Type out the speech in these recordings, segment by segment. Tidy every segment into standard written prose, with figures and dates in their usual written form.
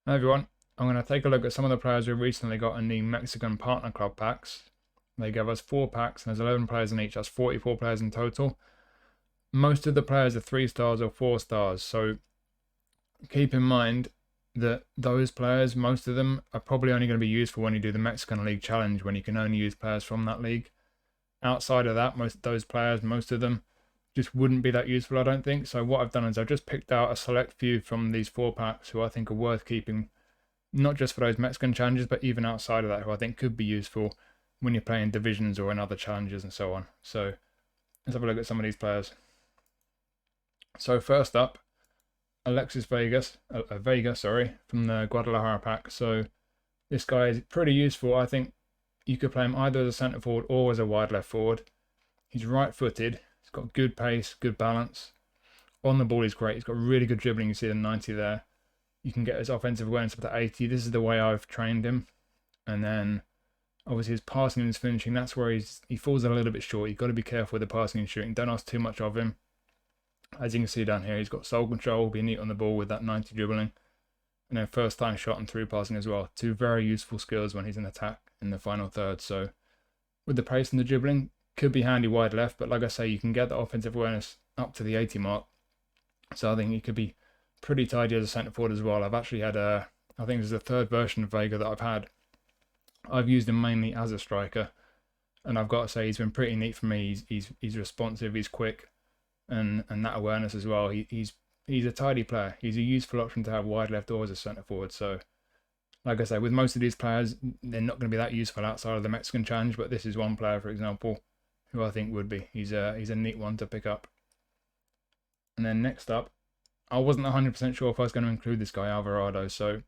Hi everyone, I'm going to take a look at some of the players we recently got in the Mexican Partner Club packs. They gave us 4 packs and there's 11 players in each, that's 44 players in total. Most of the players are 3 stars or 4 stars, so keep in mind that those players, most of them, are probably only going to be useful when you do the Mexican League Challenge, when you can only use players from that league. Outside of that, most of them, just wouldn't be that useful, I don't think. So what I've done is I've just picked out a select few from these 4 packs who I think are worth keeping, not just for those Mexican challenges, but even outside of that, who I think could be useful when you're playing divisions or in other challenges and so on. So let's have a look at some of these players. So first up, Alexis Vega, from the Guadalajara pack. So this guy is pretty useful. I think you could play him either as a centre forward or as a wide left forward. He's right-footed. He's got good pace, good balance. On the ball, he's great. He's got really good dribbling. You see the 90 there. You can get his offensive awareness up to 80. This is the way I've trained him. And then, obviously, his passing and his finishing, that's where he falls a little bit short. You've got to be careful with the passing and shooting. Don't ask too much of him. As you can see down here, he's got soul control, be neat on the ball with that 90 dribbling. And then first time shot and through passing as well. 2 very useful skills when he's in attack in the final third. So, with the pace and the dribbling, could be handy wide left, but like I say, you can get the offensive awareness up to the 80 mark. So I think he could be pretty tidy as a centre forward as well. I've actually had I think this is the 3rd version of Vega that I've had. I've used him mainly as a striker, and I've got to say he's been pretty neat for me. He's responsive, he's quick, and that awareness as well. He's a tidy player. He's a useful option to have wide left or as a centre forward. So like I say, with most of these players, they're not going to be that useful outside of the Mexican challenge, but this is one player, for example, who I think would be. He's a neat one to pick up. And then next up, I wasn't 100% sure if I was going to include this guy, Alvarado. So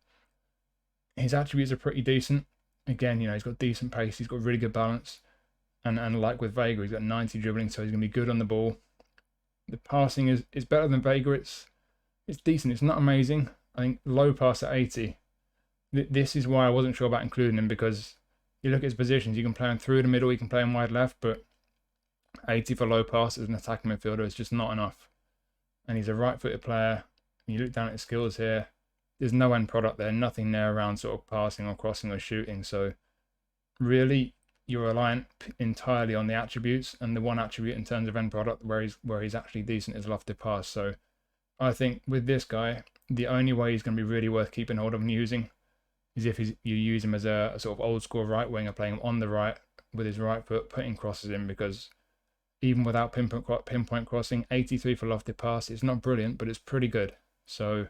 his attributes are pretty decent. Again, he's got decent pace. He's got really good balance. And like with Vega, he's got 90 dribbling, so he's going to be good on the ball. The passing is better than Vega. It's decent. It's not amazing. I think low pass at 80. This is why I wasn't sure about including him, because you look at his positions. You can play him through the middle. You can play him wide left, but 80 for low pass as an attacking midfielder is just not enough. And he's a right-footed player. You look down at his skills here, there's no end product there, nothing there around sort of passing or crossing or shooting. So really, you're reliant entirely on the attributes, and the one attribute in terms of end product where he's actually decent is lofted pass. So I think with this guy, the only way he's going to be really worth keeping hold of and using is if you use him as a sort of old school right winger, playing him on the right with his right foot, putting crosses in, because even without pinpoint crossing, 83 for lofted pass, it's not brilliant, but it's pretty good. So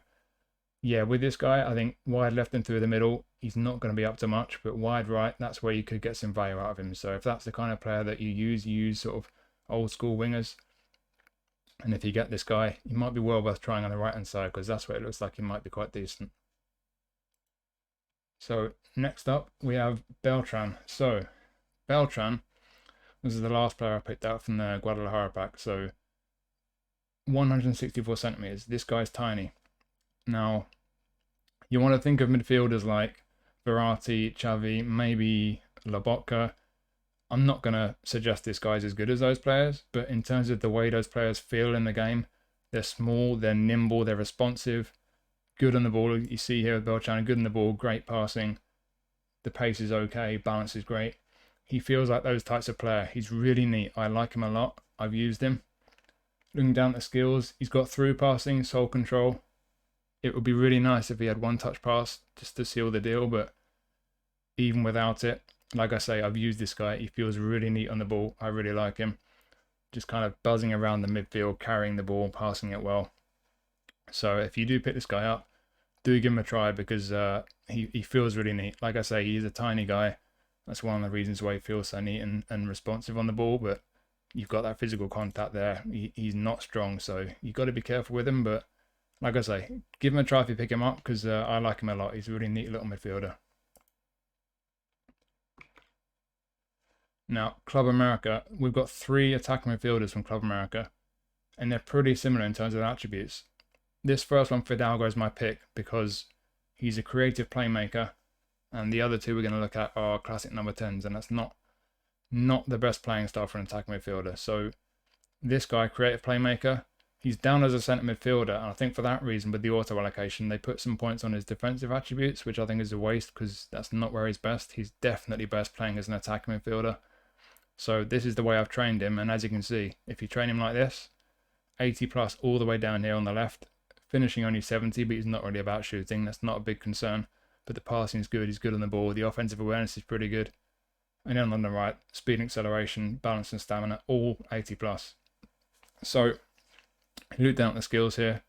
yeah, with this guy, I think wide left and through the middle, he's not going to be up to much, but wide right, that's where you could get some value out of him. So if that's the kind of player that you use sort of old school wingers. And if you get this guy, he might be well worth trying on the right hand side, because that's where it looks like he might be quite decent. So next up, we have Beltran. So Beltran, this is the last player I picked out from the Guadalajara pack. So 164 centimeters. This guy's tiny. Now, you want to think of midfielders like Verratti, Xavi, maybe Lobotka. I'm not going to suggest this guy's as good as those players, but in terms of the way those players feel in the game, they're small, they're nimble, they're responsive, good on the ball. You see here with Beltran, good on the ball, great passing. The pace is okay, balance is great. He feels like those types of player. He's really neat. I like him a lot. I've used him. Looking down at the skills, he's got through passing, soul control. It would be really nice if he had one touch pass just to seal the deal, but even without it, like I say, I've used this guy. He feels really neat on the ball. I really like him. Just kind of buzzing around the midfield, carrying the ball, passing it well. So if you do pick this guy up, do give him a try, because he feels really neat. Like I say, he's a tiny guy. That's one of the reasons why he feels so neat and responsive on the ball, but you've got that physical contact there. He's not strong, so you've got to be careful with him, but like I say, give him a try if you pick him up, because I like him a lot. He's a really neat little midfielder. Now, Club America, we've got 3 attacking midfielders from Club America, and they're pretty similar in terms of attributes. This first one, Fidalgo, is my pick because he's a creative playmaker, and the other 2 we're going to look at are classic number 10s, and that's not the best playing style for an attacking midfielder. So this guy, creative playmaker, He's down as a centre midfielder, and I think for that reason, with the auto allocation, they put some points on his defensive attributes, which I think is a waste because that's not where he's best. He's definitely best playing as an attacking midfielder. So this is the way I've trained him, and as you can see, if you train him like this, 80 plus all the way down here on the left, finishing only 70, but he's not really about shooting. That's not a big concern. But the passing is good. He's good on the ball. The offensive awareness is pretty good. And then on the right, speed and acceleration, balance and stamina, all 80 plus. So look down at the skills here.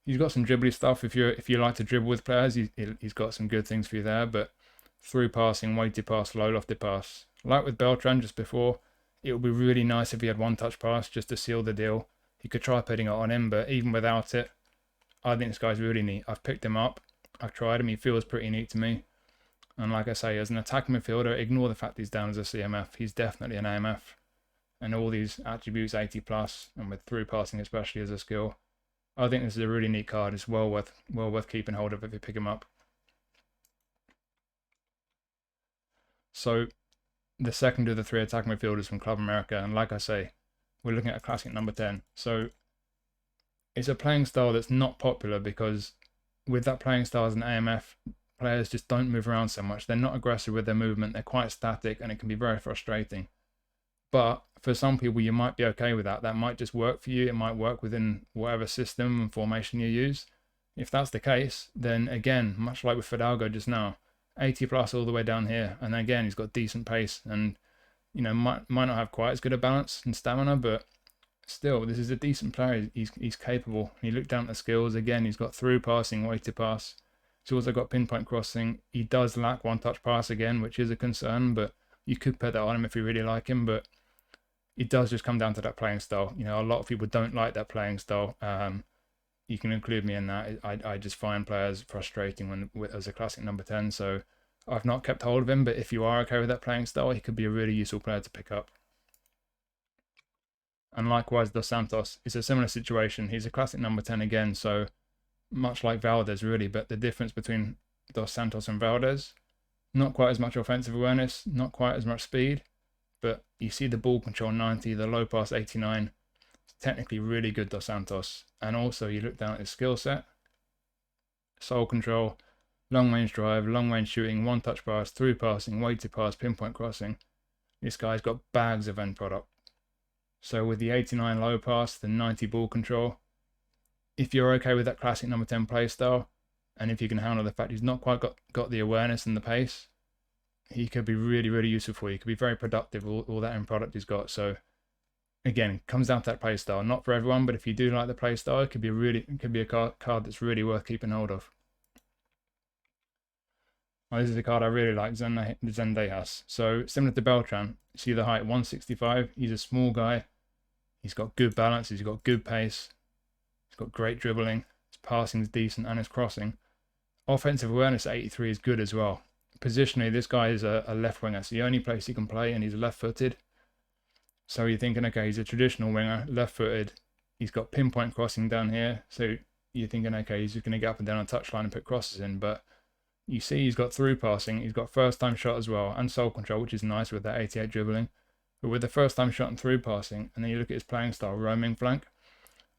He's got some dribbly stuff. If you like to dribble with players, he's got some good things for you there. But through passing, weighted pass, low lofted pass. Like with Beltran just before, it would be really nice if he had one touch pass just to seal the deal. You could try putting it on him, but even without it, I think this guy's really neat. I've picked him up. I've tried him. He feels pretty neat to me. And like I say, as an attacking midfielder, ignore the fact he's down as a CMF. He's definitely an AMF. And all these attributes 80 plus, and with through passing especially as a skill. I think this is a really neat card. It's well worth keeping hold of if you pick him up. So the second of the 3 attacking midfielders from Club America, and like I say, we're looking at a classic number 10. So it's a playing style that's not popular because with that playing style as an AMF, players just don't move around so much. They're not aggressive with their movement. They're quite static, and it can be very frustrating. But for some people, you might be okay with that. That might just work for you. It might work within whatever system and formation you use. If that's the case, then again, much like with Fidalgo just now, 80 plus all the way down here. And again, he's got decent pace and, you know, might not have quite as good a balance and stamina, but still, this is a decent player. He's capable. You look down at the skills, again, he's got through passing, weighted pass. He's also got pinpoint crossing. He does lack one touch pass again, which is a concern, but you could put that on him if you really like him, but it does just come down to that playing style. You know, a lot of people don't like that playing style. You can include me in that. I just find players frustrating as a classic number 10, so I've not kept hold of him, but if you are okay with that playing style, he could be a really useful player to pick up. And likewise, Dos Santos is a similar situation. He's a classic number 10 again, so much like Valdes really, but the difference between Dos Santos and Valdes, not quite as much offensive awareness, not quite as much speed, but you see the ball control 90, the low pass 89, it's technically really good Dos Santos. And also you look down at his skill set, soul control, long range drive, long range shooting, one touch pass, through passing, weighted pass, pinpoint crossing. This guy's got bags of end product. So with the 89 low pass, the 90 ball control, if you're okay with that classic number 10 play style, and if you can handle the fact he's not quite got the awareness and the pace, he could be really, really useful for you. He could be very productive, all that end product he's got. So again, it comes down to that play style. Not for everyone, but if you do like the play style, it could be a card that's really worth keeping hold of. Now, this is a card I really like, Zendejas. So similar to Beltran, see the height, 165. He's a small guy. He's got good balance. He's got good pace. He's got great dribbling. His passing is decent, and his crossing. Offensive awareness at 83 is good as well. Positionally, this guy is a left winger. It's the only place he can play, and he's left-footed. So you're thinking, okay, he's a traditional winger, left-footed. He's got pinpoint crossing down here. So you're thinking, okay, he's just going to get up and down on touchline and put crosses in. But you see he's got through passing. He's got first-time shot as well, and soul control, which is nice with that 88 dribbling. But with the first-time shot and through passing, and then you look at his playing style, roaming flank.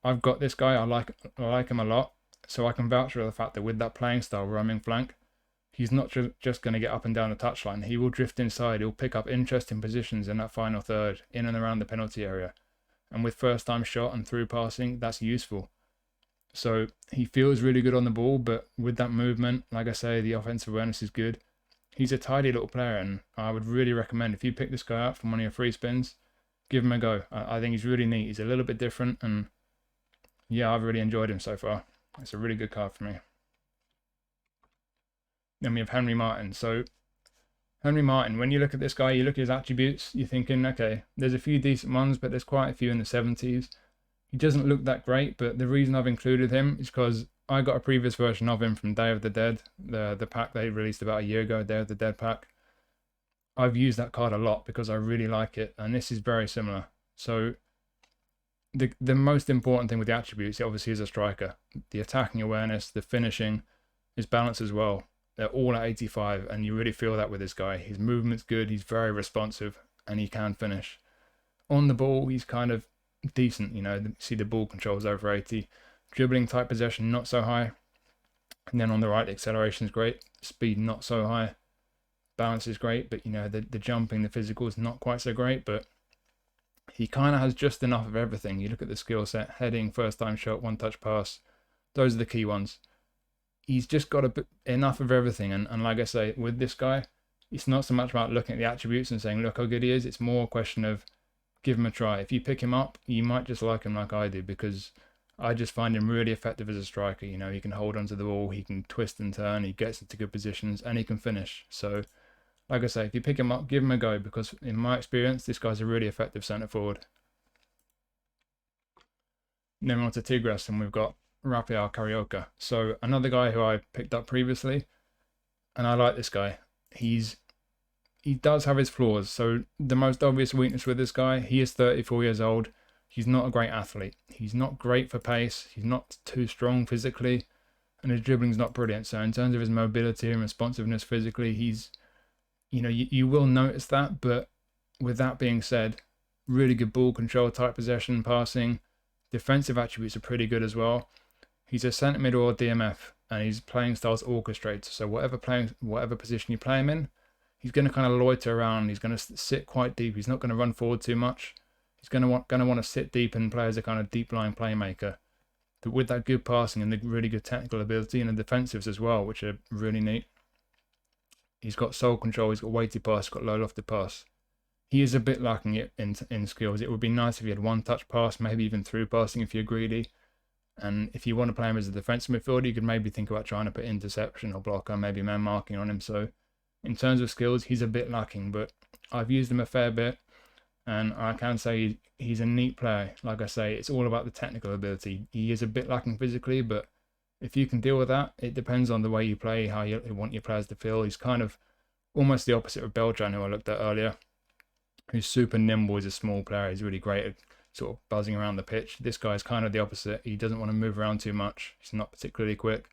I've got this guy. I like him a lot. So I can vouch for the fact that with that playing style, roaming flank, he's not just going to get up and down the touchline. He will drift inside. He'll pick up interesting positions in that final third, in and around the penalty area. And with first-time shot and through passing, that's useful. So he feels really good on the ball, but with that movement, like I say, the offensive awareness is good. He's a tidy little player, and I would really recommend if you pick this guy up from one of your free spins, give him a go. I think he's really neat. He's a little bit different, and yeah, I've really enjoyed him so far. It's a really good card for me. Then we have Henry Martin. So Henry Martin, when you look at this guy, you look at his attributes, you're thinking, okay, there's a few decent ones, but there's quite a few in the 70s. He doesn't look that great, but the reason I've included him is because I got a previous version of him from Day of the Dead, the pack they released about a year ago, Day of the Dead pack. I've used that card a lot because I really like it, and this is very similar. So the most important thing with the attributes, obviously, is a striker. The attacking awareness, the finishing, his balance as well. They're all at 85, and you really feel that with this guy. His movement's good, he's very responsive, and he can finish. On the ball, he's kind of decent. You know, see the ball control is over 80. Dribbling type possession, not so high. And then on the right, the acceleration is great. Speed, not so high. Balance is great, but you know, the jumping, the physical is not quite so great, but he kind of has just enough of everything. You look at the skill set, heading, first time shot, one touch pass. Those are the key ones. He's just got enough of everything. And like I say, with this guy, it's not so much about looking at the attributes and saying, look how good he is. It's more a question of give him a try. If you pick him up, you might just like him like I do, because I just find him really effective as a striker. You know, he can hold onto the ball, he can twist and turn, he gets into good positions, and he can finish. So, like I say, if you pick him up, give him a go, because in my experience, this guy's a really effective centre forward. Then we're on to Tigres, and we've got Rafael Carioca. So another guy who I picked up previously, and I like this guy. He does have his flaws. So the most obvious weakness with this guy, he is 34 years old. He's not a great athlete. He's not great for pace. He's not too strong physically, and his dribbling's not brilliant. So in terms of his mobility and responsiveness physically, he's, you know, you will notice that. But with that being said, really good ball control, tight possession, passing, defensive attributes are pretty good as well. He's a centre mid or DMF, and his playing style's orchestrated. So whatever position you play him in, he's going to kind of loiter around. He's going to sit quite deep. He's not going to run forward too much. He's going to want to sit deep and play as a kind of deep line playmaker. But with that good passing and the really good technical ability and the defensives as well, which are really neat. He's got soul control. He's got weighty pass. He's got low lofted pass. He is a bit lacking in skills. It would be nice if he had one touch pass, maybe even through passing if you're greedy. And if you want to play him as a defensive midfielder, you could maybe think about trying to put interception or blocker, maybe man marking on him. So in terms of skills, he's a bit lacking, but I've used him a fair bit, and I can say he's a neat player. Like I say, it's all about the technical ability. He is a bit lacking physically, but if you can deal with that, it depends on the way you play, how you want your players to feel. He's kind of almost the opposite of Beltran, who I looked at earlier, who's super nimble. He's a small player. He's really great at sort of buzzing around the pitch. This guy's kind of the opposite. He doesn't want to move around too much. He's not particularly quick,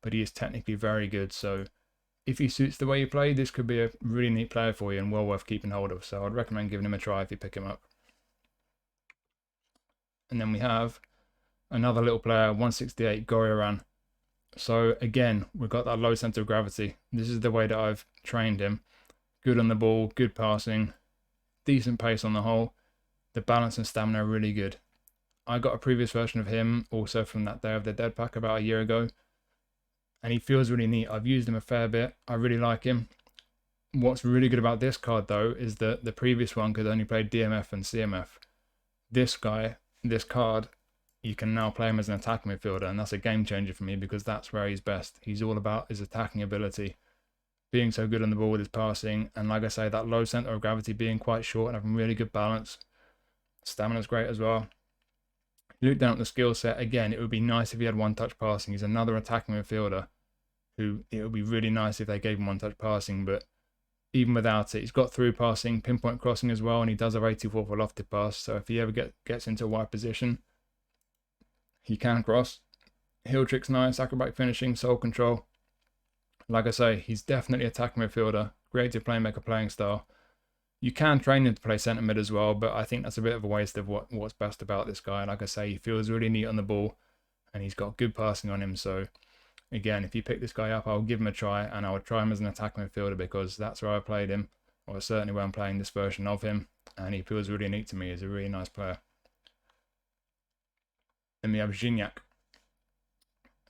but he is technically very good. So if he suits the way you play, this could be a really neat player for you and well worth keeping hold of. So I'd recommend giving him a try if you pick him up. And then we have another little player, 168, Gorriaran. So again, we've got that low center of gravity. This is the way that I've trained him. Good on the ball, good passing, decent pace on the whole. The balance and stamina are really good. I got a previous version of him also from that Day of the Dead pack about a year ago, and he feels really neat. I've used him a fair bit. I really like him. What's really good about this card though is that the previous one could only play DMF and CMF. This card, you can now play him as an attacking midfielder, and that's a game changer for me because that's where he's best. He's all about his attacking ability, being so good on the ball with his passing, and like I say, that low center of gravity, being quite short and having really good balance. Stamina's great as well. You look down at the skill set, again, it would be nice if he had one touch passing. He's another attacking midfielder who it would be really nice if they gave him one touch passing, but even without it, he's got through passing, pinpoint crossing as well, and he does have 84 for lofted pass. So if he ever gets into a wide position, he can cross. Heel trick's nice, acrobatic finishing, soul control. Like I say, he's definitely attacking midfielder, creative playmaker playing style. You can train him to play centre mid as well, but I think that's a bit of a waste of what's best about this guy. Like I say, he feels really neat on the ball, and he's got good passing on him. So again, if you pick this guy up, I'll give him a try, and I would try him as an attacking midfielder because that's where I played him, or certainly where I'm playing this version of him, and he feels really neat to me. He's a really nice player. Then we have Gignac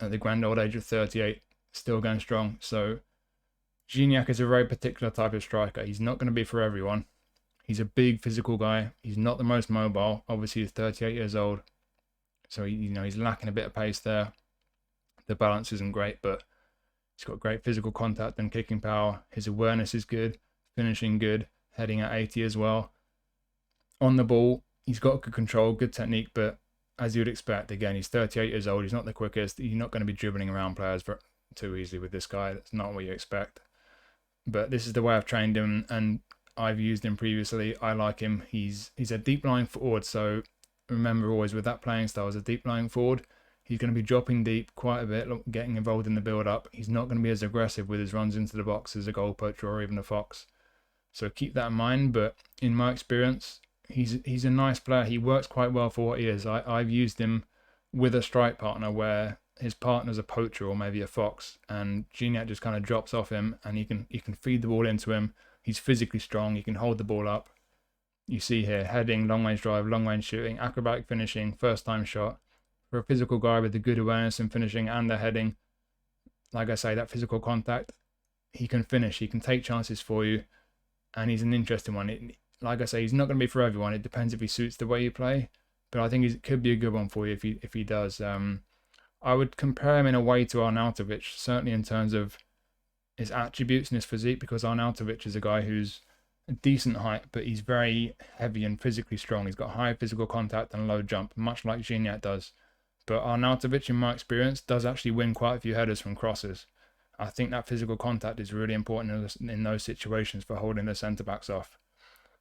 at the grand old age of 38, still going strong. So Gignac is a very particular type of striker. He's not going to be for everyone. He's a big physical guy. He's not the most mobile. Obviously, he's 38 years old, so he's lacking a bit of pace there. The balance isn't great, but he's got great physical contact and kicking power. His awareness is good, finishing good, heading at 80 as well. On the ball, he's got good control, good technique, but as you would expect, again, he's 38 years old. He's not the quickest. You're not going to be dribbling around players too easily with this guy. That's not what you expect. But this is the way I've trained him, and I've used him previously. I like him. He's a deep lying forward, so remember always with that playing style as a deep lying forward, he's going to be dropping deep quite a bit, getting involved in the build-up. He's not going to be as aggressive with his runs into the box as a goal poacher or even a fox. So keep that in mind, but in my experience, he's a nice player. He works quite well for what he is. I've used him with a strike partner where his partner's a poacher or maybe a fox, and Gignac just kind of drops off him, and you can feed the ball into him. He's physically strong. He can hold the ball up. You see here, heading, long range drive, long range shooting, acrobatic finishing, first time shot. For a physical guy with the good awareness and finishing and the heading, like I say, that physical contact, he can finish. He can take chances for you, and he's an interesting one. Like I say, he's not going to be for everyone. It depends if he suits the way you play, but I think he could be a good one for you if he does. I would compare him in a way to Arnautovic, certainly in terms of his attributes and his physique, because Arnautovic is a guy who's a decent height, but he's very heavy and physically strong. He's got high physical contact and low jump, much like Gignac does. But Arnautovic, in my experience, does actually win quite a few headers from crosses. I think that physical contact is really important in those situations for holding the centre-backs off.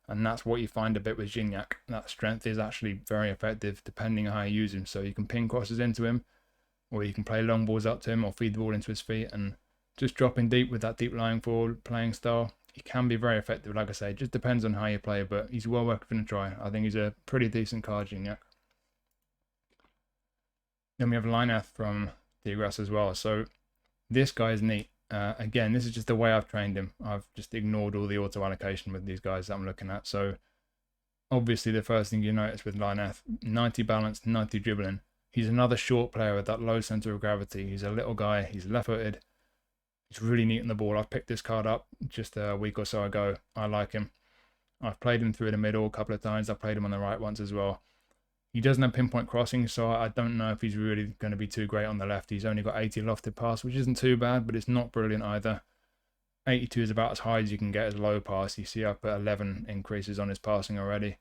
And that's what you find a bit with Gignac. That strength is actually very effective depending on how you use him. So you can ping crosses into him, or you can play long balls up to him, or feed the ball into his feet, and just dropping deep with that deep lying forward playing style. He can be very effective, like I say. It just depends on how you play, but he's well worth giving a try. I think he's a pretty decent card, Gignac. Then we have Lainez from Tigres as well. So this guy is neat. Again, this is just the way I've trained him. I've just ignored all the auto allocation with these guys that I'm looking at. So obviously the first thing you notice with Lainez, 90 balance, 90 dribbling. He's another short player with that low center of gravity. He's a little guy. He's left-footed. He's really neat on the ball. I picked this card up just a week or so ago. I like him. I've played him through the middle a couple of times. I've played him on the right once as well. He doesn't have pinpoint crossing, so I don't know if he's really going to be too great on the left. He's only got 80 lofted pass, which isn't too bad, but it's not brilliant either. 82 is about as high as you can get as low pass. You see I put 11 increases on his passing already.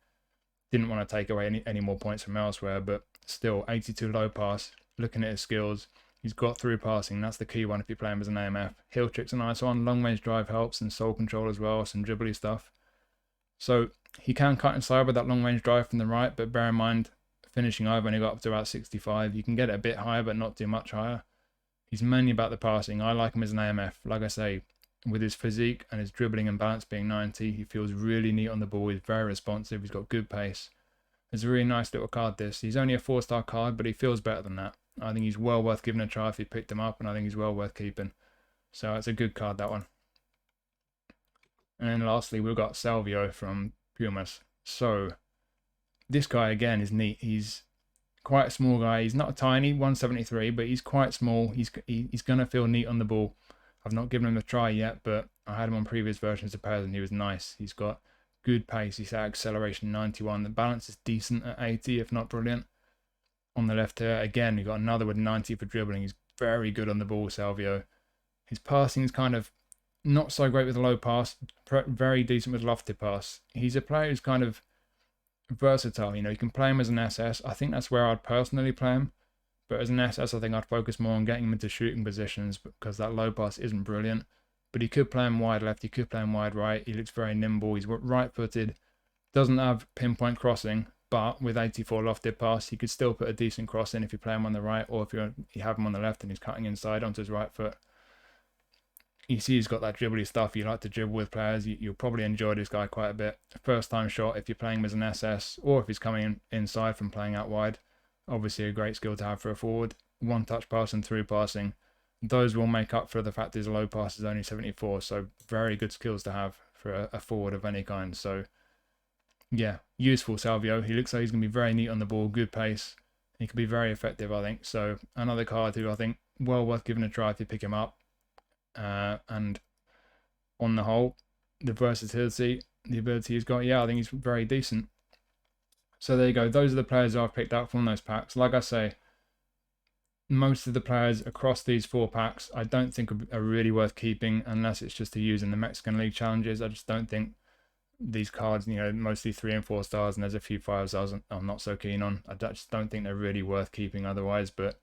Didn't want to take away any more points from elsewhere, but still 82 low pass. Looking at his skills, he's got through passing. That's the key one if you play him as an AMF. Heel trick's a nice one. Long range drive helps, and soul control as well. Some dribbly stuff. So he can cut inside with that long range drive from the right, but bear in mind, finishing I've only got up to about 65. You can get it a bit higher, but not too much higher. He's mainly about the passing. I like him as an AMF. Like I say, with his physique and his dribbling and balance being 90, he feels really neat on the ball. He's very responsive. He's got good pace. It's a really nice little card, this. He's only a 4-star card, but he feels better than that. I think he's well worth giving a try if you picked him up, and I think he's well worth keeping. So it's a good card, that one. And then lastly, we've got Salvio from Pumas. So this guy, again, is neat. He's quite a small guy. He's not tiny, 173, but he's quite small. He's going to feel neat on the ball. I've not given him a try yet, but I had him on previous versions of pairs, and he was nice. He's got good pace. He's at acceleration 91. The balance is decent at 80, if not brilliant. On the left here, again, we've got another with 90 for dribbling. He's very good on the ball, Salvio. His passing is kind of not so great with a low pass, very decent with lofted pass. He's a player who's kind of versatile. You can play him as an SS. I think that's where I'd personally play him. But as an SS, I think I'd focus more on getting him into shooting positions because that low pass isn't brilliant. But he could play him wide left. He could play him wide right. He looks very nimble. He's right-footed. Doesn't have pinpoint crossing. But with 84 lofted pass, he could still put a decent cross in if you play him on the right, or if you have him on the left and he's cutting inside onto his right foot. You see he's got that dribbly stuff. You like to dribble with players. You'll probably enjoy this guy quite a bit. First time shot if you're playing him as an SS, or if he's coming inside from playing out wide. Obviously a great skill to have for a forward. One touch pass and through passing. Those will make up for the fact his low pass is only 74. So very good skills to have for a forward of any kind. So yeah, useful Salvio. He looks like he's going to be very neat on the ball, good pace. He could be very effective, I think. So another card who I think well worth giving a try if you pick him up. And on the whole, the versatility, the ability he's got, yeah, I think he's very decent. So there you go. Those are the players I've picked up from those packs. Like I say, most of the players across these 4 packs I don't think are really worth keeping unless it's just to use in the Mexican League challenges. I just don't think these cards, mostly 3 and 4 stars, and there's a few 5 stars I'm not so keen on. I just don't think they're really worth keeping otherwise. But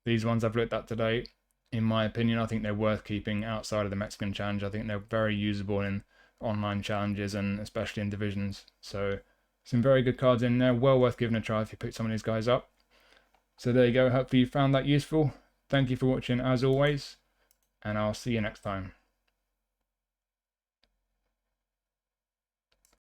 these ones I've looked at today, in my opinion, I think they're worth keeping outside of the Mexican challenge. I think they're very usable in online challenges and especially in divisions. So some very good cards in there. Well worth giving a try if you pick some of these guys up. So there you go. Hopefully you found that useful. Thank you for watching as always, and I'll see you next time.